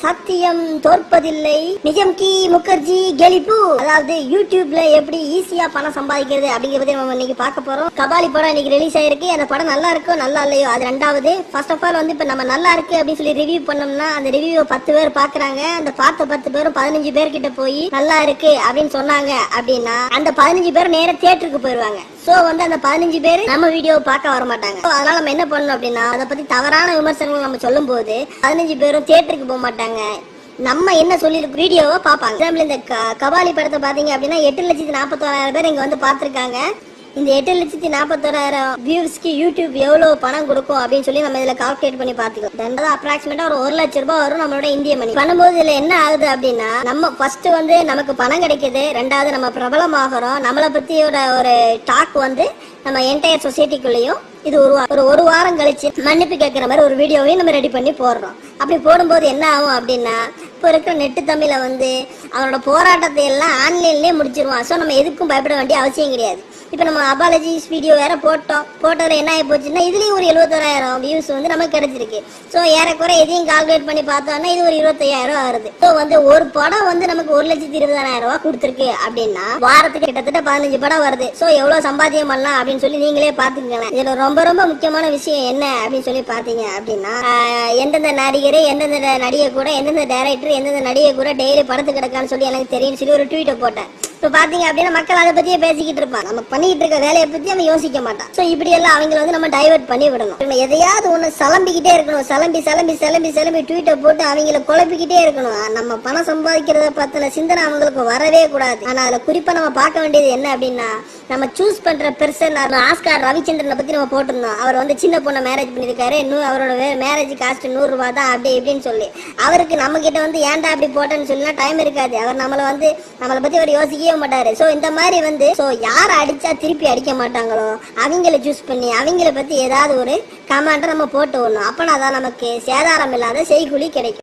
சத்தியம் தோற்பதில்லை, நிஜம் கி முகர்ஜி கெலிப்பு. அதாவது யூடியூப்ல எப்படி ஈஸியா பணம் சம்பாதிக்கிறது அப்படிங்கறத நம்ம இன்னைக்கு பார்க்க போறோம். கபாலி படம் இன்னைக்கு ரிலீஸ் ஆயிருக்கு. அந்த படம் நல்லா இருக்கோ நல்லா இல்லையோ அது ரெண்டாவது. ஃபர்ஸ்ட் ஆஃப் ஆல் வந்து இப்ப நம்ம நல்லா இருக்கு அப்படின்னு சொல்லி ரிவ்யூ பண்ணோம்னா அந்த ரிவ்யூ 10 பேர் பாக்குறாங்க. அந்த பார்த்த 10 பேரும் 15 பேர் கிட்ட போய் நல்லா இருக்கு அப்படின்னு சொன்னாங்க அப்படின்னா அந்த 15 பேர் நேர தியேட்டருக்கு போயிருவாங்க. சோ வந்து அந்த 15 பேர் நம்ம வீடியோவை பார்க்க வர மாட்டாங்க. அதனால நம்ம என்ன பண்ணணும் அப்படின்னா அதை பத்தி தவறான விமர்சனங்கள் நம்ம சொல்லும் போது 15 பேரும் தியேட்டருக்கு போக மாட்டாங்க. நம்ம என்ன சொல்லி வீடியோவை பார்ப்பாங்க. இந்த கபாலி படத்தை பாத்தீங்க அப்படின்னா 8,41,000 பேர் இங்க வந்து பாத்துருக்காங்க. இந்த 8,41,000 வியூஸ்க்கு யூடியூப் எவ்வளவு பணம் கொடுக்கும் அப்படின்னு சொல்லி நம்ம இதுல கால்குலேட் பண்ணி பாத்துக்கலாம். அப்ராக்சிமேட்டா ஒரு 1 லட்சம் ரூபாய் வரும் நம்மளோட இந்திய மணி. பண்ணும்போது இதுல என்ன ஆகுது அப்படின்னா நம்ம ஃபர்ஸ்ட் வந்து நமக்கு பணம் கிடைக்குது, ரெண்டாவது நம்ம பிரபலமாகறோம், நம்மளை பத்தியோட ஒரு டாக் வந்து நம்ம என்டையர் சொசைட்டிக்குள்ளேயும் இது ஒரு வாரம் கழிச்சு மன்னிப்பு கேட்கிற மாதிரி ஒரு வீடியோவையும் நம்ம ரெடி பண்ணி போடுறோம். அப்படி போடும்போது என்ன ஆகும் அப்படின்னா இப்போ இருக்கிற நெட்டு தமிழ வந்து அவனோட போராட்டத்தை எல்லாம் ஆன்லைன்லயே முடிச்சிருவான். ஸோ நம்ம எதுக்கும் பயப்பட வேண்டிய அவசியம் கிடையாது. இப்போ நம்ம அபாலஜிஸ் வீடியோ வேற போட்டதுல என்ன ஆகி போச்சுன்னா இதுலயும் ஒரு 71,000 வியூஸ் வந்து நமக்கு கிடைச்சிருக்கு. ஸோ ஏறக்குறை எதையும் கால்குலேட் பண்ணி பார்த்தோம்னா இது ஒரு 25,000 வருது. ஸோ வந்து ஒரு படம் வந்து நமக்கு 1,20,000 ரூபாய் கொடுத்துருக்கு அப்படின்னா வாரத்துக்கு கிட்டத்தட்ட 15 படம் வருது. ஸோ எவ்வளவு சம்பாத்தியம் பண்ணலாம் அப்படின்னு சொல்லி நீங்களே பாத்துக்கலாம். இதுல ரொம்ப ரொம்ப முக்கியமான விஷயம் என்ன அப்படின்னு சொல்லி பாத்தீங்க அப்படின்னா எந்தெந்த நடிகர், எந்தெந்த நடிகை கூட, எந்தெந்த டைரக்டர், எந்தெந்த நடிகை கூட டெய்லி படத்து கிடக்கான்னு சொல்லி எனக்கு தெரியும் சொல்லி ஒரு ட்வீட்டை போட்டேன். இப்ப பாத்தீங்க அப்படின்னா மக்கள் அதை பத்தியே பேசிக்கிட்டு இருப்பாங்க. நம்ம பண்ணிட்டு இருக்க வேலையை பத்தி நம்ம யோசிக்க மாட்டான். சோ இப்படி எல்லாம் அவங்களை வந்து நம்ம டைவர்ட் பண்ணி விடணும். நம்ம எதையாவது ஒண்ணு சலம்பிக்கிட்டே இருக்கணும். சலம்பி ட்வீட்டை போட்டு அவங்களை குழப்பிக்கிட்டே இருக்கணும். நம்ம பணம் சம்பாதிக்கிறத பத்தின சிந்தனை அவங்களுக்கு வரவே கூடாது. ஆனா அதுல குறிப்பா நம்ம பார்க்க வேண்டியது என்ன அப்படின்னா நம்ம சூஸ் பண்ற பெர்சன் ஆஸ்கார் ரவிச்சந்திரனை பத்தி நம்ம போட்டிருந்தோம். அவர் வந்து சின்ன பொண்ணை மேரேஜ் பண்ணிருக்காரு, இன்னும் அவரோட மேரேஜ் காஸ்ட் 100 ரூபாய் தான் அப்படி இப்படின்னு சொல்லி அவருக்கு நம்ம கிட்ட வந்து ஏன்டா அப்படி போட்டேன்னு சொல்லி டைம் இருக்காது. அவர் நம்மளை பத்தி அவர் யோசிக்கவே மாட்டாரு. சோ இந்த மாதிரி வந்து யார் அடிச்சா திருப்பி அடிக்க மாட்டாங்களோ அவங்களை சூஸ் பண்ணி அவங்களை பத்தி ஏதாவது ஒரு கமெண்ட் நம்ம போட்டு விடணும். அப்பனா தான் நமக்கு சேதாரம் இல்லாத செய்கூலி கிடைக்கும்.